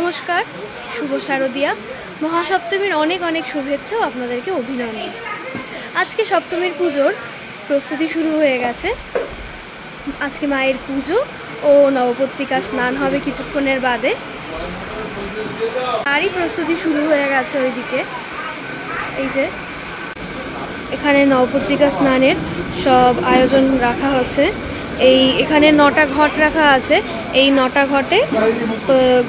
নমস্কার, শুভ শারদিয়া। মহাসপ্তমীর অনেক অনেক শুভেচ্ছা ও আপনাদেরকে অভিনন্দন। আজকে সপ্তমীর পুজোর প্রস্তুতি শুরু হয়ে গেছে। আজকে মায়ের পুজো ও নবপত্রিকা স্নান হবে কিছুক্ষণের বাদে। তারই প্রস্তুতি শুরু হয়ে গেছে ওইদিকে। এই যে এখানে নবপত্রিকা স্নানের সব আয়োজন রাখা হচ্ছে। এখানে 9টা ঘট রাখা আছে। এই 9টা ঘটে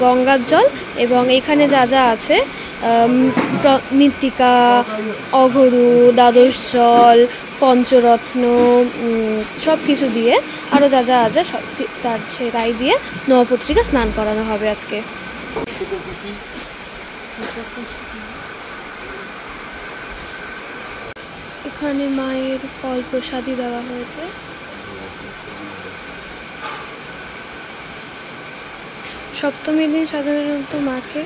গঙ্গার জল এবং এখানে যা যা আছে মৃত্তিকা, অঘরু, দ্বাদশ জল, পঞ্চরত্ন সব কিছু দিয়ে আরও যা যা আছে সব তাই দিয়ে নবপত্রিকা স্নান করানো হবে আজকে। এখানে মায়ের ফল প্রসাদী দেওয়া হয়েছে। সপ্তমীর দিন সাধারণত মাকে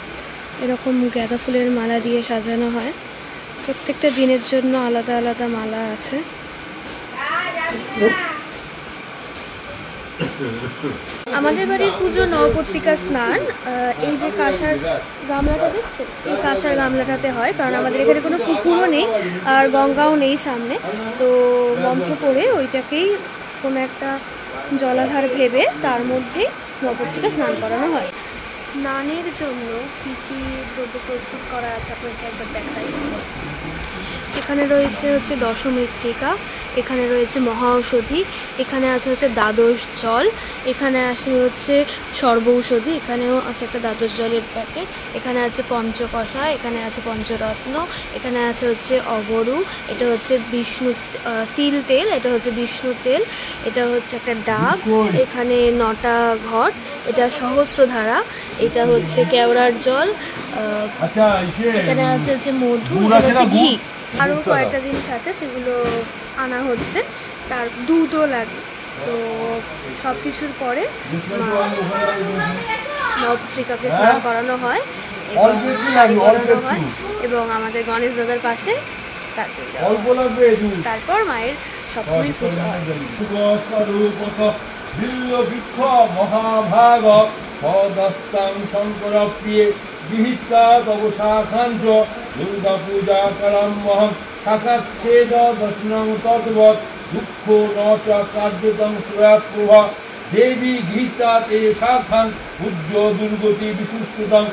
এরকম গাঁদা ফুলের মালা দিয়ে সাজানো হয়। প্রত্যেকটা দিনের জন্য আলাদা আলাদা মালা আছে। আমাদের বাড়ির পুজো নবপত্রিকা স্নান এই যে কাঁসার গামলাটা দেখছেন, এই কাঁসার গামলাটাতে হয়, কারণ আমাদের এখানে কোনো পুকুরও নেই আর গঙ্গাও নেই সামনে। তো মন্ত্র পড়ে ওইটাকেই কোনো একটা জলাধার ভেবে তার মধ্যেই নবপত্রিকা স্নান করানো হয়। স্নানের জন্য কী কী দ্রব্য প্রস্তুত করা আছে আপনাকে একবার দেখাই। এখানে রয়েছে হচ্ছে দশমৃত্তিকা, এখানে রয়েছে মহা ঔষধি, এখানে আছে হচ্ছে দ্বাদশ জল, এখানে আছে হচ্ছে সর্ব ঔষধি, এখানেও আছে একটা দ্বাদশ জলের প্যাকেট, এখানে আছে পঞ্চকষা, এখানে আছে পঞ্চরত্ন, এখানে আছে হচ্ছে অগরু, এটা হচ্ছে বিষ্ণু তিল তেল, এটা হচ্ছে বিষ্ণু তেল, এটা হচ্ছে একটা ডাব, এখানে 9টা ঘট, এটা সহস্রধারা, এটা হচ্ছে কেওড়ার জল, এখানে আছে হচ্ছে মধু, এটা হচ্ছে ঘি, আরও কয়েকটা জিনিস আছে সেগুলো আনা হচ্ছে। তার দুধও লাগে। তো সব কিছুর পরে নবপত্রিকাকে স্নান করানো হয় এবং শাড়ি পরানো হয় এবং আমাদের গণেশ দাদার পাশে তারপর মায়ের সপ্তমীর পুজো হয়। মহাভাগ পদস্তাং শঙ্কর প্রিয়ে বিহিতা তব শাখাঞ্চ দুর্গা পূজা করম মহম শাখাচ্ছেদ দর্শনং তদ্বৎ দুঃখ নচ কার্যতং সুরাপ্রভা দেবী গীতা তে শাখাং পূজ্য দুর্গতি বিশুষ্টতং।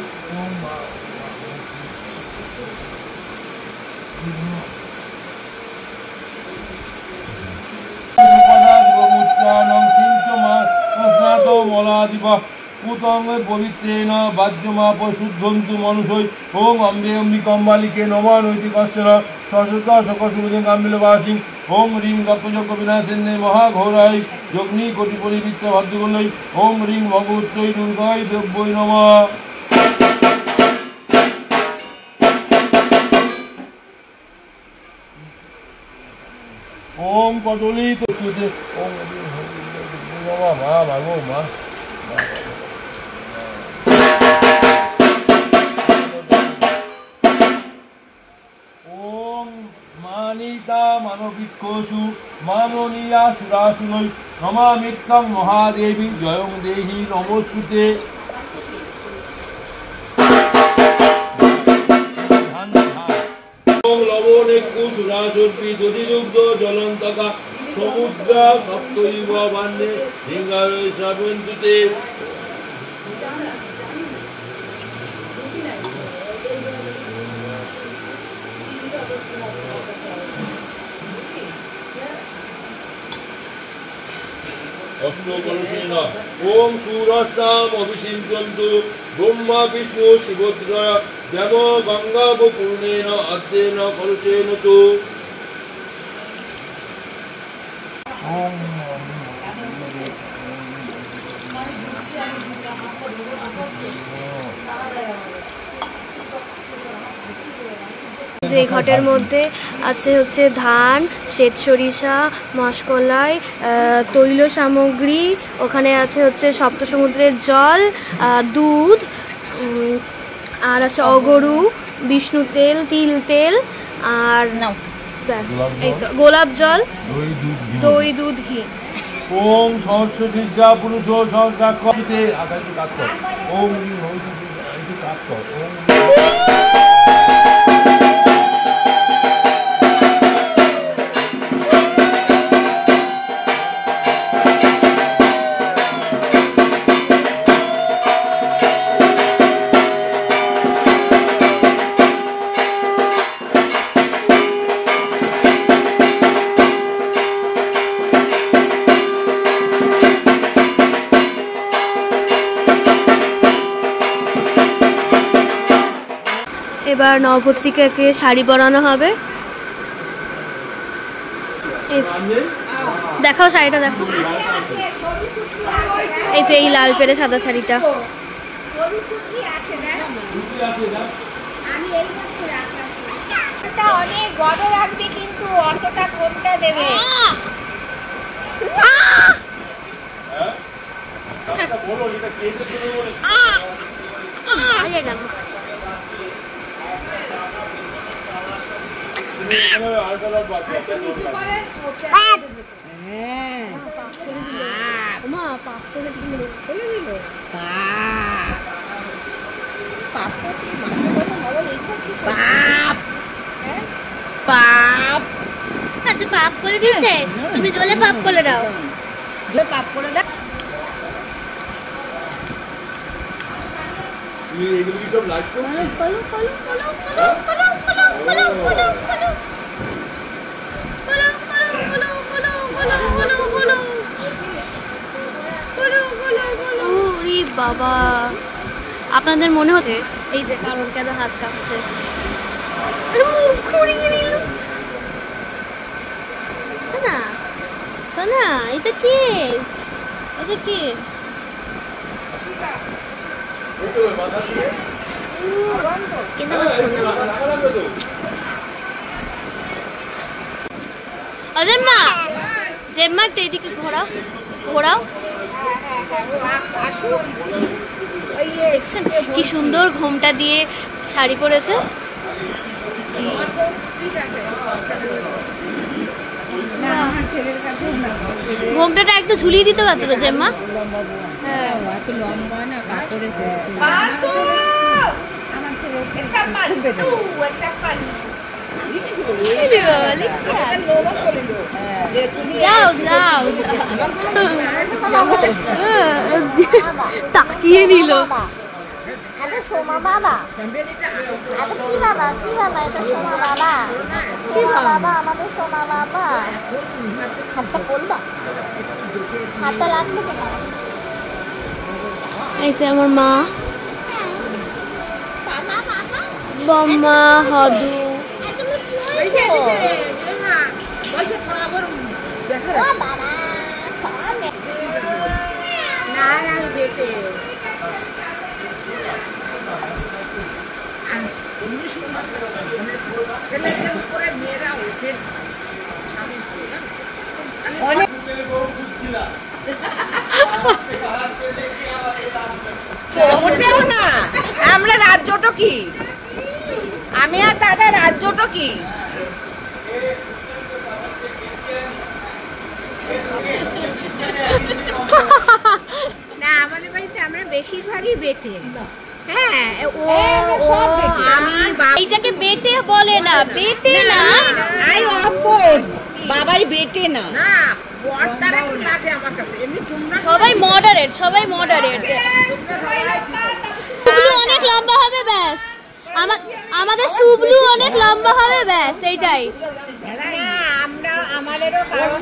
পবিত্রেণ বাহ্যমাপ শুদ্ধন্তু মনুষৈ ওম অম্বে অম্বিকম্বালিকে নমানৈতি কশ্চন সশত সকসুরুদিন কাম্বিলবাসিং ওম রিং গপ্পযজ্ঞ বিনাশিন্নে মহাঘোরাই যগ্নি কোটি পরিবৃত্ত ভাদ্যগুলৈ ওম রিং ভগবত্যৈ দুর্গায় দেব্যৈ নমঃ। ওম কদলিত ওম মা ভাগো মা ওম মানিতা মানবিক্ষসু মাননীয়া সুরাসুনৈ নমামিত্বং মহাদেবী জয়ং দেহি নমস্তুতে। লবণেক্ষু সুরাচর্পি দধিযুক্ত জলন্তকা সমুদ্রা সপ্তৈব বান্যে লিঙ্গারৈ শ্রাবন্তুতে। অষ্টকলশেন ওম সুরস্তাম অভিষিঞ্চন্তু ব্রহ্মা বিষ্ণু শিবত্রয় যেন গঙ্গাবপূর্ণেন অদ্যেন কলশেন তু। যে ঘটের মধ্যে আছে হচ্ছে ধান, শ্বেত সরিষা, মাসকলাই, তৈল সামগ্রী, ওখানে আছে হচ্ছে সপ্ত সমুদ্রের জল, দুধ, আর আছে অগরু, বিষ্ণু তেল, তিল তেল, আর ব্যাস এই তো গোলাপ জল, দই, দুধ, ঘি। ওম সহস্র পুরুষ সহস্রাক্ষতে আকাশে কাজ ওম কর। এবার নবপত্রিকাকে শাড়ি পরানো হবে। দেখাও শাড়িটা, দেখো। এই যে এই লাল পেরে সাদা শাড়িটা। অনেক বড় রাখবি কিন্তু অতটা ঘোমটা দেবে। পাপ করে দিছে, তুমি জলে পাপ করে দাও। পাপ করে দাও। এগুলো কি সব লাইট করছিস? বাবা, আপনাদের মনে হচ্ছে এই যে কারণ কেন হাত কাঁপছে? না শোনা, এটা কে? এটা কে? কিন্তু আমার শোনা জেম্মা, জেম্মা একটু এদিকে ঘোরাও, ঘোরাও। দেখছেন কি সুন্দর ঘোমটা দিয়ে শাড়ি পরেছে। ঘোমটাটা একটু ঝুলিয়ে দিতে পারতো তো জেম্মা। হ্যাঁ, যাও যাও, তাকিয়ে নিল। এটা সোমা বাবা, এটা কি বাবা? কি বাবা? এটা সোমা বাবা, সোমা বাবা, আমাদের সোমা বাবা। হাতটা বলবা, হাতটা লাগবে তো। এই যে আমার মা, বম্মা, হদু। আমরা রাজ্যটা কি, আমি আর দাদা রাজ্যটা কি? না, আমাদের বাড়িতে আমরা বেশিরভাগই বেটে। হ্যাঁ, ও আমি এইটাকে বেটে বলে না, বেটে না, আই অপোজ। বাবাই বেটে না। না, বড়দারা একটু লাগে আমার কাছে। এমনি তোমরা সবাই মডারেট, সবাই মডারেট। শুভলু অনেক লম্বা হবে ব্যাস, আমাদের শুভলু অনেক লম্বা হবে ব্যাস, এইটাই। আমরা আমাদেরও কারণ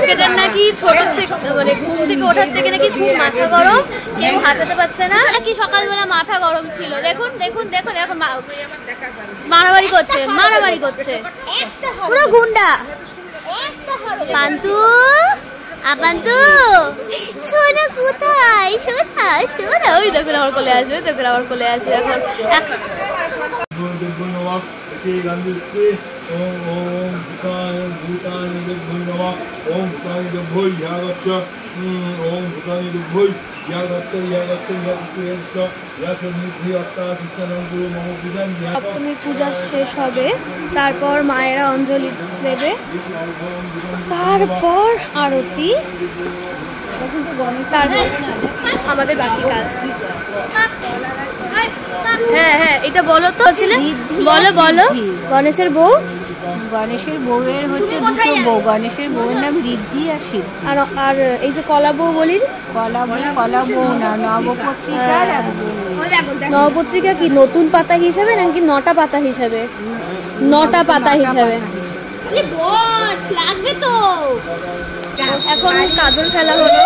সেটার নাকি ছোট থেকে মানে ঘুম থেকে ওঠার থেকে নাকি খুব মাথা গরম, কেউ হাসাতে পারছে না। নাকি সকালবেলা মাথা গরম ছিল। দেখুন দেখুন দেখুন, এখন মারামারি করছে, মারামারি করছে, পুরো গুন্ডা। পান্তু, আপান্তু শোনা কোথায়? শোনা শোনা, ওই দেখুন আমার কোলে আসবে, দেখুন আমার কোলে আসবে এখন। সপ্তমী পূজা শেষ হবে, তারপর মায়েরা অঞ্জলি দেবে, তারপর আরতি, তারপর আমাদের বাকি কাজ। হ্যাঁ হ্যাঁ, এটা বলো তো, বলো বলো। গণেশের বউ, গণেশের বউয়ের হচ্ছে দুটো বউ, গণেশের বউয়ের নাম ঋদ্ধি আর সিদ্ধি। আর এই যে কলা বউ বলি, কলা বউ না, নবপত্রিকার। নবপত্রিকা কি নতুন পাতা হিসাবে নাকি নটা পাতা হিসাবে? নটা পাতা হিসাবে। লাগবে তো। এখন কাজল খেলা হলো,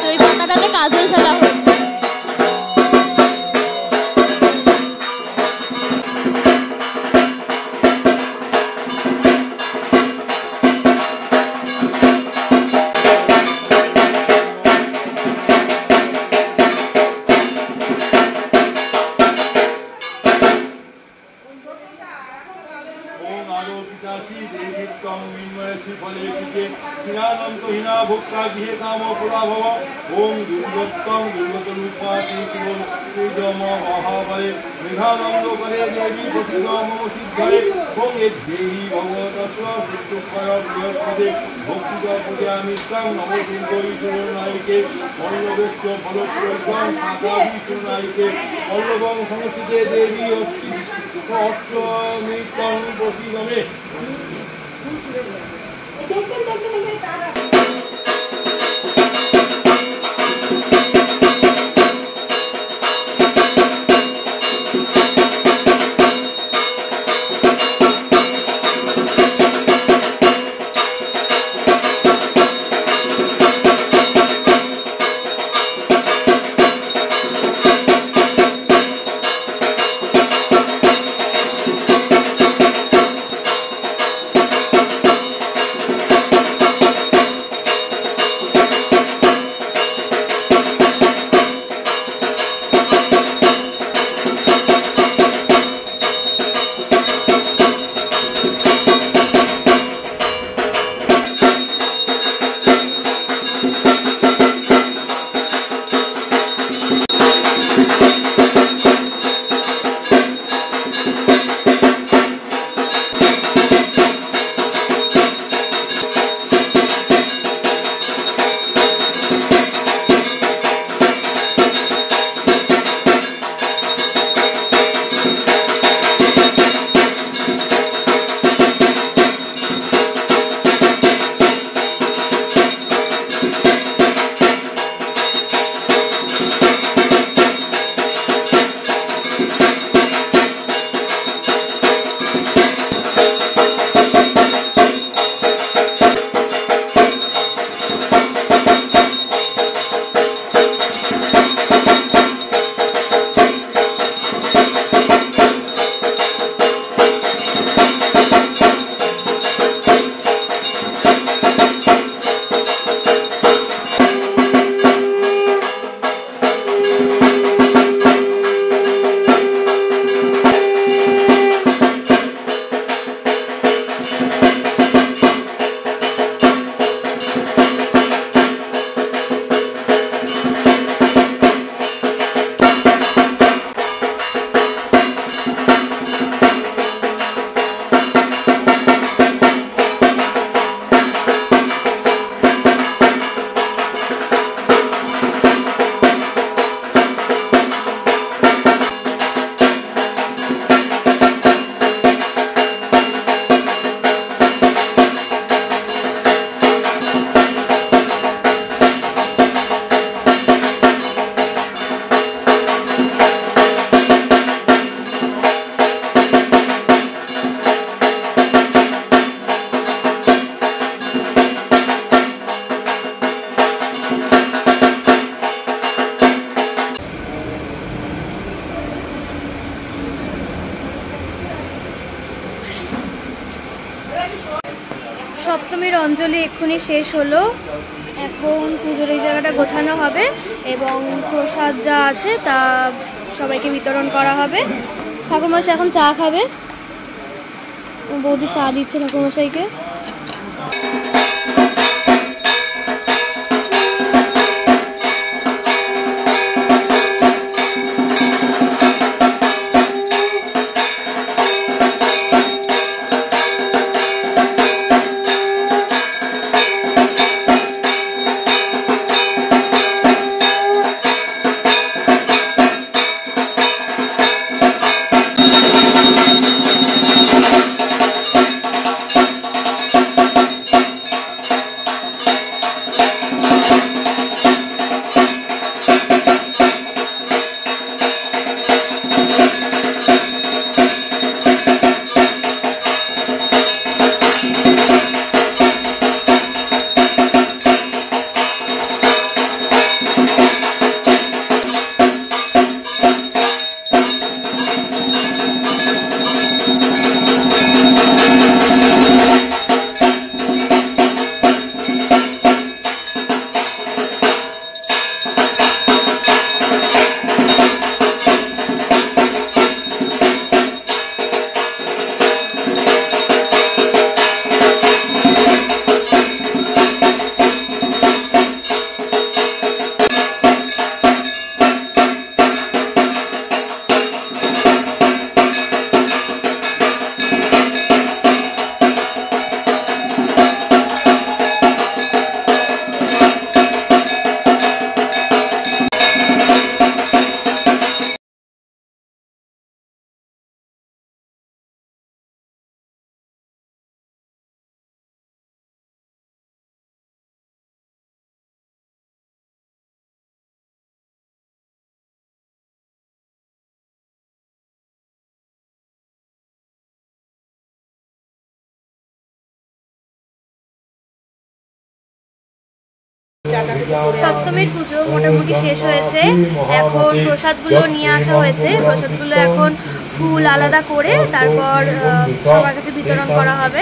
ওই পাতাটাতে কাজল খেলা হলো। সপ্তমীর অঞ্জলি এক্ষুনি শেষ হলো। এখন পুজোর এই জায়গাটা গোছানো হবে এবং প্রসাদ যা আছে তা সবাইকে বিতরণ করা হবে। ঠাকুরমশাই এখন চা খাবে, বৌদি চা দিচ্ছে ঠাকুরমশাইকে। সপ্তমীর পুজো মোটামুটি শেষ হয়েছে। এখন প্রসাদগুলো নিয়ে আসা হয়েছে। প্রসাদগুলো এখন ফুল আলাদা করে তারপর সবার কাছে বিতরণ করা হবে।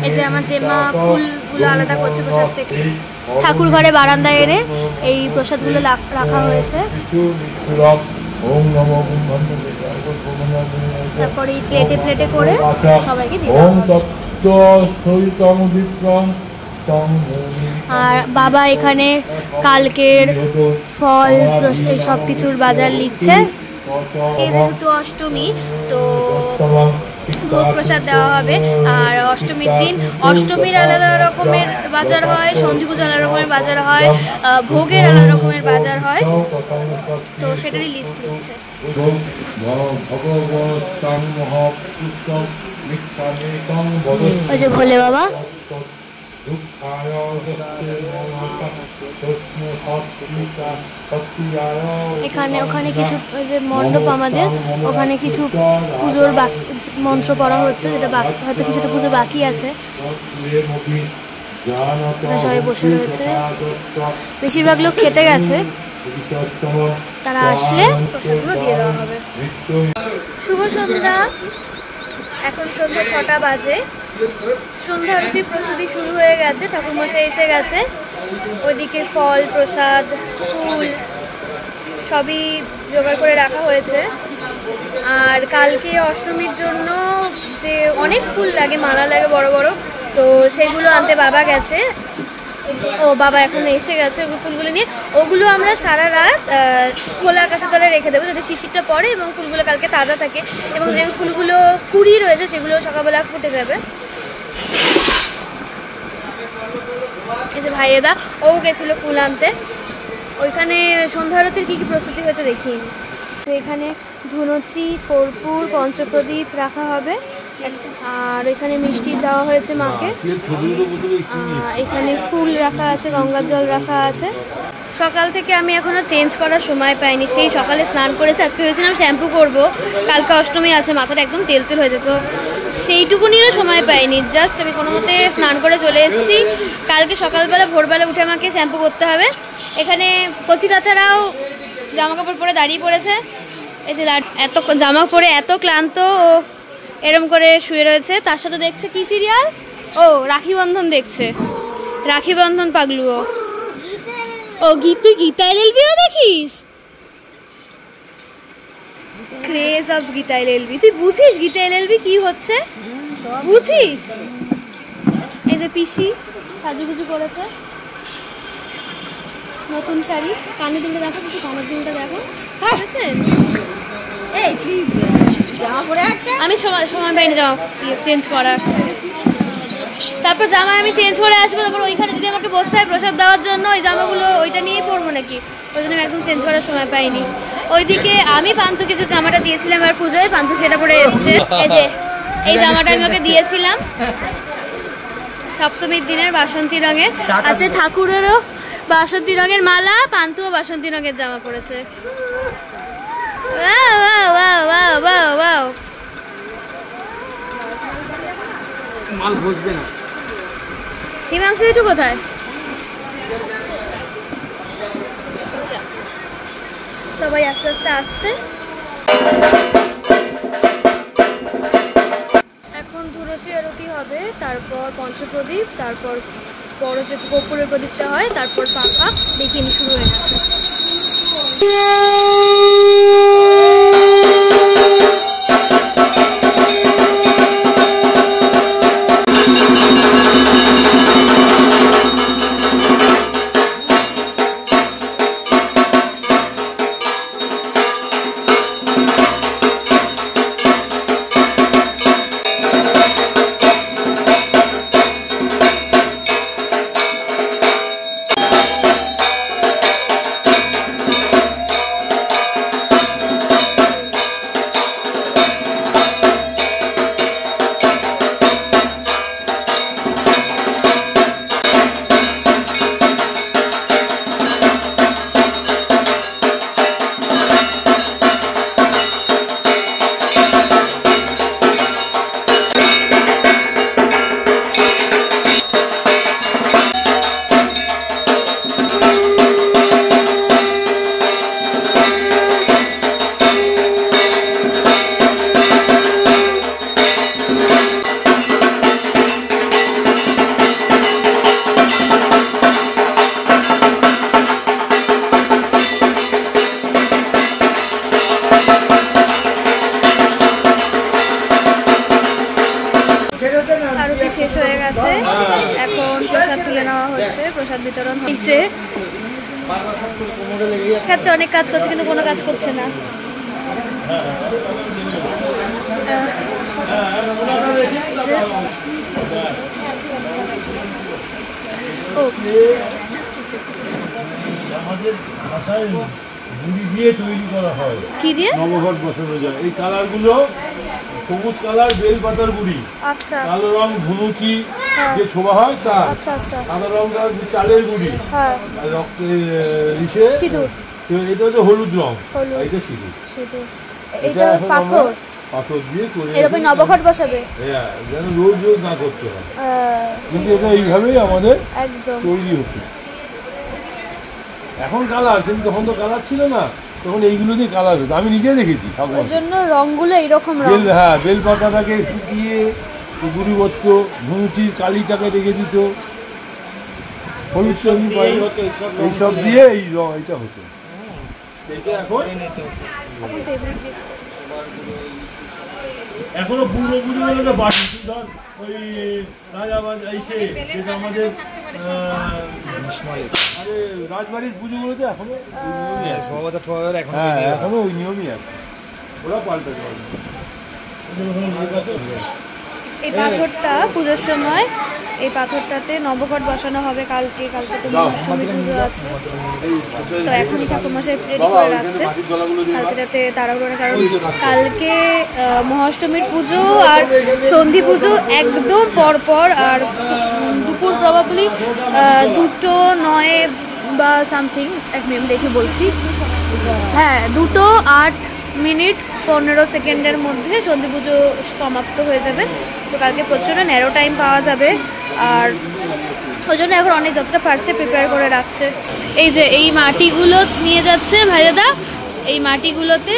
এই যে আমার জেমা ফুলগুলো আলাদা করছে প্রসাদ থেকে। ঠাকুর ঘরে বারান্দায় এনে এই প্রসাদগুলো রাখা হয়েছে। তারপর এই প্লেটে প্লেটে করে সবাইকে দিয়ে দেওয়া হবে। আর বাবা এখানে কালকের ফল এই সব কিছুর বাজার লিখছে। যেহেতু অষ্টমী তো ভোগ প্রসাদ দেওয়া হবে। আর অষ্টমীর দিন অষ্টমীর আলাদা রকমের বাজার হয়, সন্ধি পুজো আলাদা রকমের বাজার হয়, ভোগের আলাদা রকমের বাজার হয়, তো সেটারই লিস্ট লিখছে। ওই যে ভোলে বাবা এখানে ওখানে কিছু ওই যে মণ্ডপ আমাদের ওখানে কিছু পুজোর মন্ত্র পড়া হচ্ছে, যেটা হয়তো কিছুটা পুজো বাকি আছে। সবাই বসে রয়েছে, বেশিরভাগ লোক খেতে গেছে, তারা আসলে প্রসাদগুলো দিয়ে দেওয়া হবে। শুভ সন্ধ্যা, এখন সন্ধ্যা 6টা বাজে। সন্ধ্যা আরতির প্রস্তুতি শুরু হয়ে গেছে, ঠাকুরমশাই এসে গেছে। ওইদিকে ফল প্রসাদ ফুল সবই জোগাড় করে রাখা হয়েছে। আর কালকে অষ্টমীর জন্য যে অনেক ফুল লাগে, মালা লাগে বড় বড়, তো সেগুলো আনতে বাবা গেছে। ও বাবা এখন এসে গেছে ওই ফুলগুলো নিয়ে। ওগুলো আমরা সারা রাত খোলা আকাশের তলে রেখে দেবো যাতে শিশিরটা পড়ে এবং ফুলগুলো কালকে তাজা থাকে, এবং যে ফুলগুলো কুড়ি রয়েছে সেগুলো সকালবেলা ফুটে যাবে। এই যে ভাইয়েদা ও গেছিলো ফুল আনতে। ওইখানে সন্ধ্যা আরতির কী কী প্রস্তুতি হয়েছে দেখি। তো এখানে ধুনুচি কর্পূর পঞ্চপ্রদীপ রাখা হবে, আর এখানে মিষ্টি দেওয়া হয়েছে মাকে। এখানে ফুল রাখা আছে, গঙ্গার জল রাখা আছে। সকাল থেকে আমি এখনো চেঞ্জ করার সময় পাইনি। সেই সকালে স্নান করেছে, আজকে ভেবেছিলাম শ্যাম্পু করব, কালকে অষ্টমী আছে, মাথাটা একদম তেল তেল হয়ে যেত, সেইটুকুনিরও সময় পাইনি। জাস্ট আমি কোনো মতে স্নান করে চলে এসেছি। কালকে সকালবেলা ভোরবেলা উঠে আমাকে শ্যাম্পু করতে হবে। এখানে কচি কাচারাও জামা কাপড় পরে দাঁড়িয়ে পড়েছে। এই যে এত জামা পরে এত ক্লান্ত ও এরম করে শুয়ে রয়েছে। তার সাথে দেখছে কি সিরিয়াল, ও রাখি বন্ধন দেখছে, রাখি বন্ধন পাগলু ও তুই গীতা এলএলবিও দেখিস? Craze of Gita LLB. তুই বুঝিস গীতা এলএলবি কি হচ্ছে? বুঝিস? এই যে পিসি সাজুগুজু করেছে, নতুন শাড়ি, কানের দুলটা দেখো, পিসি কানের দুলটা দেখো। আমি সময় পাইনি জামা চেঞ্জ করার। তারপর জামা আমি চেঞ্জ করে আসবো, তারপর ওইখানে যদি আমাকে বসতে হয় প্রসাদ দেওয়ার জন্য, ওই জামাগুলো ওইটা নিয়েই পরবো নাকি, ওই জন্য আমি একদম চেঞ্জ করার সময় পাইনি। ওইদিকে আমি পান্তুকে যে জামাটা দিয়েছিলাম আর পুজোয়, পান্তু সেটা পরে এসছে। এই যে এই জামাটা আমি ওকে দিয়েছিলাম সপ্তমীর দিনের বাসন্তী রঙের আছে, ঠাকুরেরও বাসন্তী রঙের মালা, পান্তুও বাসন্তী রঙের জামা পরেছে। মাল বসবে না। হিমাংশু একটু কোথায়? সবাই আস্তে আস্তে আসছে। এখন ধুনুচি আরতি হবে, তারপর পঞ্চপ্রদীপ, তারপর বড় যে কর্পূরের প্রদীপটা হয়, তারপর পাখা দেখিনি শুরু হয়ে গেছে। প্রসাদ বিতরণ হয়েছে। খাচ্ছে, অনেক কাজ করছে কিন্তু কোনো কাজ করছে না। আমাদের ভাষায় গুড়ি দিয়ে তৈরি করা হয়। কি দিয়ে নবঘট বসানো যায়? এই কালারগুলো সবুজ কালার বেল পাতার গুড়ি, আচ্ছা কালো রং ধুনুচি যে ছোবা হয় তা, আচ্ছা আচ্ছা সাদা রংটা চালের গুড়ি, হ্যাঁ আর রক্তে ইসে সিঁদুর, এটা হচ্ছে হলুদ রং, হলুদ। এটা সিঁদুর। সিঁদুর এটা পাথর, পাথর দিয়ে করে এরকম নবঘট বসাবে। হ্যাঁ, যেন রোজ রোজ না করতে হয়, কিন্তু এটা এইভাবেই আমাদের একদম তৈরি হতো। এখন কালার, কিন্তু তখন তো কালার ছিল না, তখন এইগুলো দিয়ে কালার হতো। আমি নিজে দেখেছি ওই জন্য রংগুলো এইরকম রং। বেল, হ্যাঁ, বেল পাতাটাকে শুকিয়ে গুঁড়ি করত, ধুনুচির কালিটাকে রেখে দিত, হলুদ চন্দি এইসব দিয়ে এই রং এটা হতো। এটা এখন এখনো পূর্বপুরুষগুলোকে বাড়ি, ধর ওই রাজা এসে যেটা আমাদের রাজবাড়ির পুজোগুলোতে এখনো এখনো ওই নিয়মই আছে, ওরা পাল্টে যাবে। এই পাথরটা পুজোর সময়, এই পাথরটাতে নবঘট বসানো হবে কালকে। কালকে তো মহাষ্টমী পুজো আছে, তো এখনই ঠাকুরমশাই রেডি করে রাখছে কালকে যাতে তাড়াহুড়ো না, কারণ কালকে মহাষ্টমীর পুজো আর সন্ধি পুজো একদম পরপর। আর দুপুর প্রবাবলি 2:09 বা সামথিং, এক মিনিট দেখে বলছি, হ্যাঁ 2:08:15 মধ্যে সন্ধি পুজো সমাপ্ত হয়ে যাবে। তো কালকে প্রচণ্ড ন্যারো টাইম পাওয়া যাবে, আর ওই জন্য এখন অনেক যতটা পারছে প্রিপেয়ার করে রাখছে। এই যে এই মাটিগুলো নিয়ে যাচ্ছে ভাইদাদা, এই মাটিগুলোতে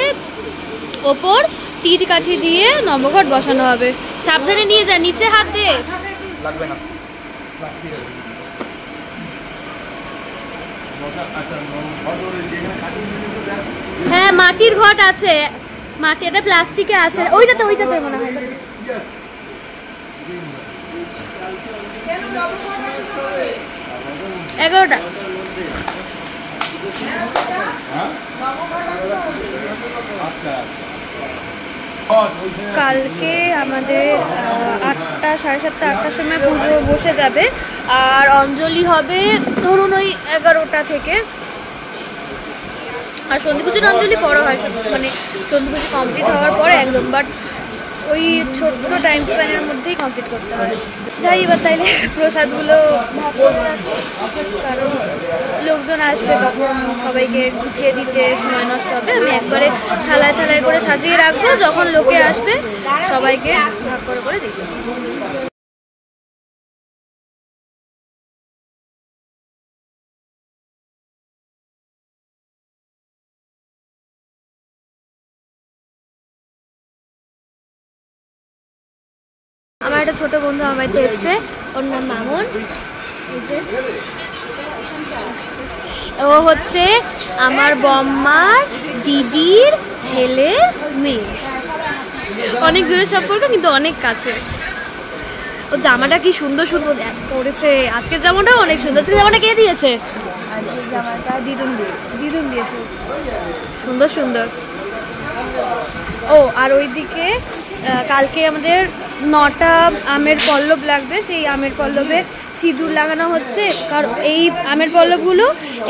ওপর তীর কাঠি দিয়ে নবঘট বসানো হবে। সাবধানে নিয়ে যা, নিচে হাত দে, লাগবে না। হ্যাঁ মাটির ঘট আছে, মাটি এটা প্লাস্টিকে আছে, ওইটাতে মনে হয় 11টা। কালকে আমাদের 8টা, 7:30, 8টার সময় পুজো বসে যাবে, আর অঞ্জলি হবে ধরুন ওই 11টা থেকে। আর সন্ধি পুজোর অঞ্জলি পরে হয়, মানে সন্ধি পুজো কমপ্লিট হওয়ার পরে একদম, বাট ওই ছোট্ট টাইম স্প্যানের মধ্যেই কমপ্লিট করতে হয়। যাই এবার তাইলে প্রসাদগুলো ভাগ করে রাখছি, কারণ লোকজন আসবে তখন সবাইকে গুছিয়ে দিতে সময় নষ্ট হবে। আমি একবারে থালায় থালায় করে সাজিয়ে রাখবো, যখন লোকে আসবে সবাইকে ভাগ করে দিতে। আমার একটা ছোট বন্ধু আমার বাড়িতে এসছে, ওর নাম মামুন। ও হচ্ছে আমার বম্মার দিদির ছেলের মেয়ে, অনেক দূরের সম্পর্ক কিন্তু অনেক কাছে। ও জামাটা কি সুন্দর সুন্দর পরেছে, আজকের জামাটাও অনেক সুন্দর। আজকের জামাটা কে দিয়েছে? আজকের জামাটা দিদুন দিয়েছে, সুন্দর সুন্দর। ও আর ওইদিকে কালকে আমাদের 9টা আমের পল্লব লাগবে, সেই আমের পল্লবে সিঁদুর লাগানো হচ্ছে। কারণ এই আমের পল্লবগুলো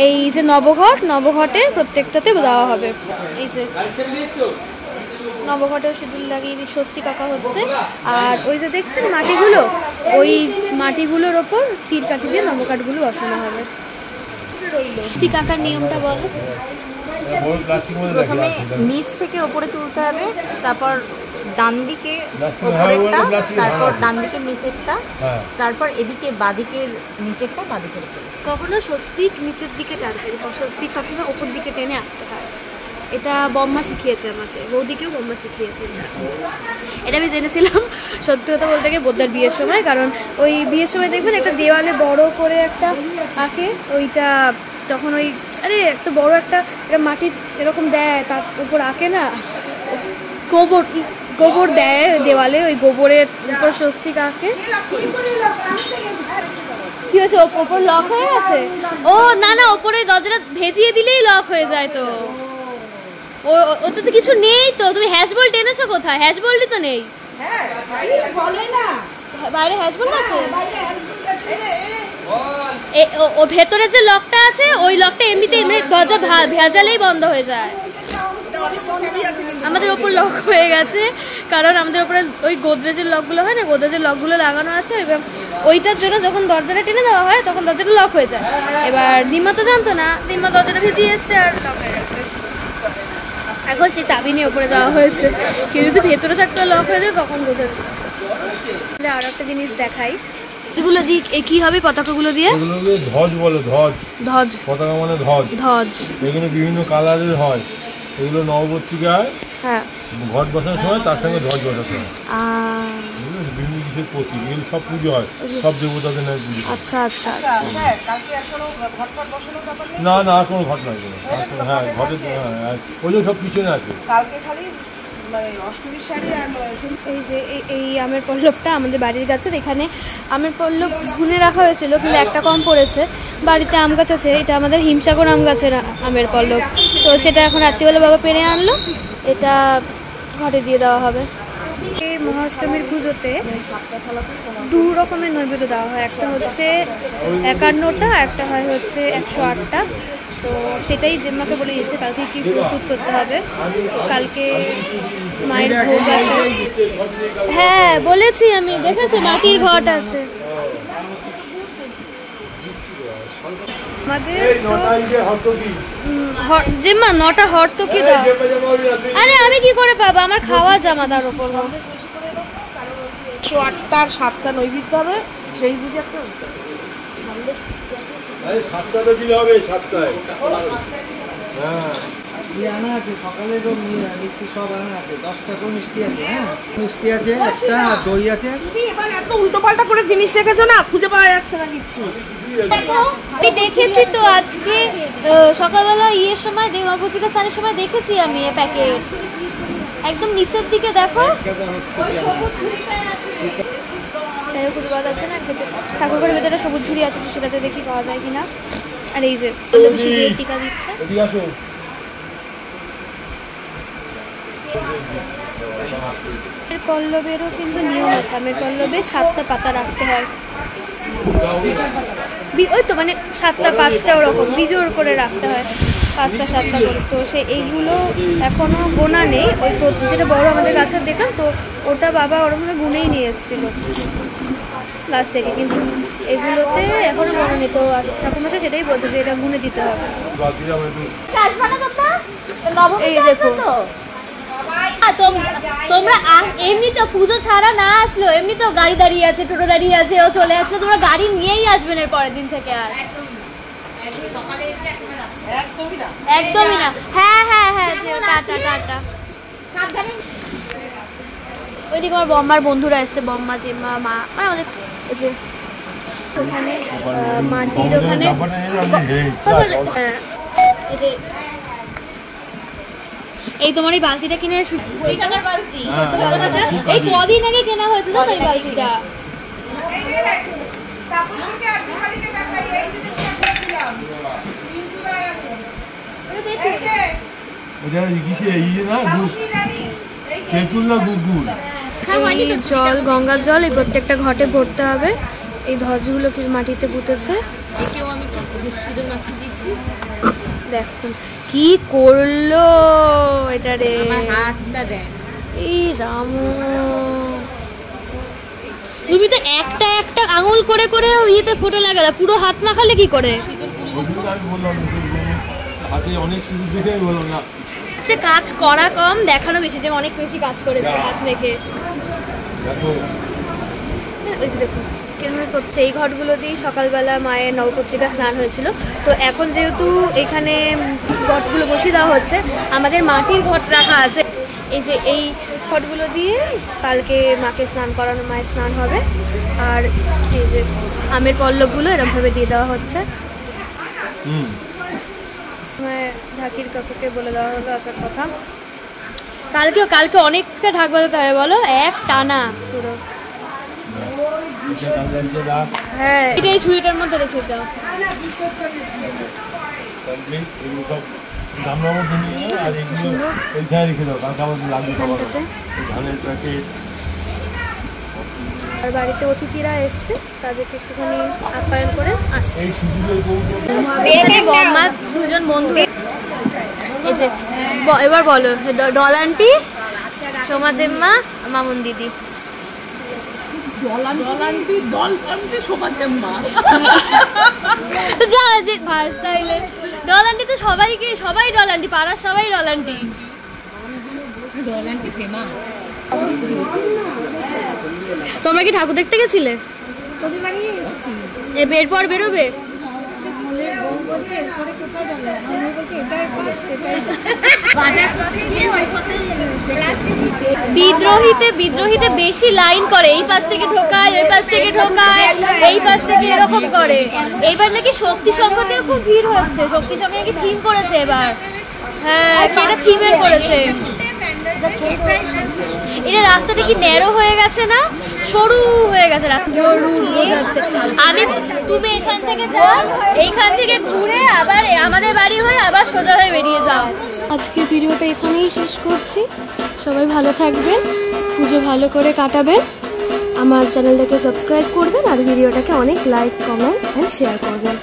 এই যে নবঘটের প্রত্যেকটাতে দেওয়া হবে। এই যে নবঘটের সিঁদুর লাগিয়ে স্বস্তিক আঁকা হচ্ছে। আর ওই যে দেখছেন মাটিগুলো, ওই মাটিগুলোর ওপর তীর কাঠি দিয়ে নবঘটগুলো বসানো হবে। স্বস্তিক আঁকার নিয়মটা বলো। প্রথমে নিচ থেকে ওপরে তুলতে হবে, তারপর ডান দিকে ওপরেরটা, তারপর ডান দিকে নিচেরটা, তারপর এদিকে বাঁদিকের নিচেরটা বাঁদিকে। কখনো স্বস্তিক নিচের দিকে টানতে, স্বস্তিক সবসময় ওপর দিকে টেনে আঁকতে হয়। এটা বম্মা শিখিয়েছে আমাকে, বৌদিকেও বম্মা শিখিয়েছে। এটা আমি জেনেছিলাম সত্যি কথা বলতে গিয়ে বোদ্দার বিয়ের সময়, কারণ ওই বিয়ের সময় দেখবেন একটা দেওয়ালে বড় করে একটা আঁকে, ওইটা তখন ওই একটা বড় একটা মাটি এরকম দেয়, তার উপর আঁকে না, গোবর দেয় দেওয়ালে, ওই গোবরের উপর স্বস্তিক আঁকে। কি হয়েছে, ওপর লক হয়ে গেছে? ও না না, ওপরে দরজাটা ভেজিয়ে দিলেই লক হয়ে যায় তো। ওতে তো কিছু নেই তো। তুমি হ্যাশ বোল্ট এনেছো কোথায়? হ্যাশ বোল্টই তো নেই। বাইরে হ্যাশ বোল্ট আছে? ও ভেতরে যে লকটা আছে ওই লকটা এমনিতে দরজা ভেজালেই বন্ধ হয়ে যায়। আমাদের ওপর লক হয়ে গেছে কারণ আমাদের ওপরে ওই গোদরেজের লকগুলো হয় না, গোদরেজের লকগুলো লাগানো আছে। এবার ওইটার জন্য যখন দরজাটা টেনে দেওয়া হয় তখন দরজাটা লক হয়ে যায়। এবার দিম্মা তো জানতো না, দিম্মা দরজাটা ভিজিয়ে এসছে আর লক হয়ে গেছে। এখন সেই চাবি নিয়ে ওপরে দেওয়া হয়েছে। কেউ যদি ভেতরে থাকতে লক হয়ে যায় তখন বোঝা যায়। আরো একটা জিনিস দেখাই, এগুলো দিয়ে কি হবে? পতাকাগুলো দিয়ে ধ্বজ বলে, ধ্বজ। ধ্বজ, পতাকা মানে ধ্বজ। ধ্বজ এগুলো বিভিন্ন কালারের হয়। এগুলো নবপত্রিকায় হ্যাঁ ঘট বসার সময় তার সঙ্গে ধ্বজ বসাতে হয়। বিভিন্ন কিছুর প্রতীক, এগুলো সব পুজো হয়, সব দেবতাদের নয় পুজো। আচ্ছা আচ্ছা না না, আর কোনো ঘট নাই। হ্যাঁ ঘটে তো, হ্যাঁ ওই সব পিছনে আছে। এই যে এই আমের পল্লবটা আমাদের বাড়ির গাছের, এখানে আমের পল্লব ভুনে রাখা হয়েছিল কিন্তু একটা কম পড়েছে। বাড়িতে আম গাছ আছে, এটা আমাদের হিমসাগর আম গাছের আমের পল্লব। তো সেটা এখন রাত্রিবেলা বাবা পেরে আনলো, এটা ঘটে দিয়ে দেওয়া হবে। এই মহাষ্টমীর পুজোতে 2 রকমের নৈবেদ্য দেওয়া হয়, একটা হচ্ছে 51টা, একটা হয় হচ্ছে 108টা। তো সেটাই জেম্মাকে বলে দিয়েছে কালকে কি প্রস্তুত করতে হবে। কালকে মায়ের ভোগ আছে। হ্যাঁ বলেছি আমি, দেখেছি মাটির ঘট আছে আমাদের। জেম্মা 9টা হর্তকি দাও। আরে আমি কি করে পাবো, আমার খাওয়া জামা তার উপর। 108টা আর 7টা নৈবেদ্য হবে, সেই বুঝে একটা 7টাতে দিলে হবে, 7টায়। হ্যাঁ আনা আছে, সকালেরও মিষ্টি সব আনা আছে, 10টা করে মিষ্টি আছে। হ্যাঁ মিষ্টি আছে, একটা দই আছে। এবার এত উল্টো পাল্টা করে জিনিস রেখেছো না, খুঁজে পাওয়া যাচ্ছে না কিচ্ছু। আমি দেখেছি তো আজকে সকালবেলা ইয়ের সময় দেবপত্রিকা স্নানের সময় দেখেছি আমি এ প্যাকেট একদম নিচের দিকে দেখো। খুঁজে পাওয়া যাচ্ছে না, ঠাকুরের ভেতরে সবুজ ঝুড়ি আছে, সেটাতে দেখি পাওয়া যায় কিনা। আর এই যে টিকা দিচ্ছে। পল্লবেরও কিন্তু নিয়ম আছে, আমের পল্লবে 7টা পাতা রাখতে হয়। ওই তো মানে 7টা 5টা ওরকম বিজোড় করে রাখতে হয়, 5টা 7টা করে। তো সে এইগুলো এখনো গোনা নেই, ওই যেটা বড় আমাদের গাছের দেখলাম তো ওটা বাবা ওরকমভাবে গুনেই নিয়ে এসেছিলো গাছ থেকে, কিন্তু এগুলোতে এখনো গোনা নেই। তো ঠাকুরমশাই সেটাই বলছে যে এটা গুনে দিতে হবে। এই দেখো তোমরা এমনি তো পুজো ছাড়া না আসলো, এমনি তো গাড়ি দাঁড়িয়ে আছে, টোটো দাঁড়িয়ে আছে, ও চলে আসলো, তোমরা গাড়ি নিয়েই আসবেন এর পরের দিন থেকে। আর একদমই না। হ্যাঁ হ্যাঁ হ্যাঁ, টাটা টাটা। ওইদিকে আমার বম্মার বন্ধুরা এসছে, বম্মা জেম্মা মা, মানে আমাদের এই যে ওখানে মাটির ওখানে হ্যাঁ এই যে এই তোমার এই বালতিটা কিনে এই কদিন আগে কেনা হয়েছে তো এই বালতিটা। জল গঙ্গার জল এই প্রত্যেকটা ঘটে ভরতে হবে। এই ধ্বজগুলো কি মাটিতে পুঁতেছে, দেখুন কি করলো এটা রে। এই রাম, তুমি তো একটা একটা আঙুল করে করে ইয়েতে ফোঁটা লাগালে, পুরো হাত মাখালে কি করে? কাজ করা কম, দেখানো বেশি, যে অনেক বেশি কাজ করেছে হাত মেখে। দেখুন কেমন করছে। এই ঘটগুলো দিয়েই সকালবেলা মায়ের নবপত্রিকা স্নান হয়েছিল। তো এখন যেহেতু এখানে ঘটগুলো বসিয়ে দেওয়া হচ্ছে, আমাদের মাটির ঘট রাখা আছে। এই যে এই ঘটগুলো দিয়ে কালকে মাকে স্নান করানো, মায়ের স্নান হবে। আর এই যে আমের পল্লবগুলো এরকমভাবে দিয়ে দেওয়া হচ্ছে। ঢাকির কাকুকে বলে দেওয়া হলো আসার কথা। কালকে অনেকটা ঢাক বাজাতে হবে বলো, এক টানা পুরো। হ্যাঁ এটা এই ঝুড়িটার মধ্যে রেখে দাও। গামলার মধ্যে নিয়ে যাও আর এগুলো এইখানে রেখে দাও, কারণ আমাদের লাগবে খাবার ধানের প্যাকেট। আর বাড়িতে অতিথিরা এসছে, তাদেরকে একটুখানি আপ্যায়ন করে আসছে। এই সুযোগের বম্মা দুজন বন্ধু। এই যে এবার বলো, ডল আন্টি, সোমা জেম্মা, মামুন দিদি। যা যে ভাষাইলে ডল আন্টি তো সবাইকে, সবাই ডল আন্টি, পাড়ার সবাই ডল আন্টি। তোমরা কি ঠাকুর দেখতে গেছিলে? এরপর বেরোবে? বিদ্রোহীতে বেশি লাইন করে, এই পাশ থেকে ঢোকায়, ওই পাশ থেকে ঢোকায়, এই পাশ থেকে এরকম করে। এইবার নাকি শক্তি সংঘতেও খুব ভিড় হচ্ছে, শক্তি সংঘ নাকি থিম করেছে এবার। হ্যাঁ এটা থিমের করেছে। এটা রাস্তাটা কি ন্যারো হয়ে গেছে না, সরু হয়ে গেছে, রুট বোঝাচ্ছে। তুমি এখান থেকে যাও, এইখান থেকে ঘুরে আবার আমাদের বাড়ি হয়ে আবার সোজা হয়ে বেরিয়ে যাও। আজকের ভিডিওটা এখানেই শেষ করছি। সবাই ভালো থাকবেন, পুজো ভালো করে কাটাবেন, আমার চ্যানেলটাকে সাবস্ক্রাইব করবেন আর ভিডিওটাকে অনেক লাইক, কমেন্ট অ্যান্ড শেয়ার করবেন।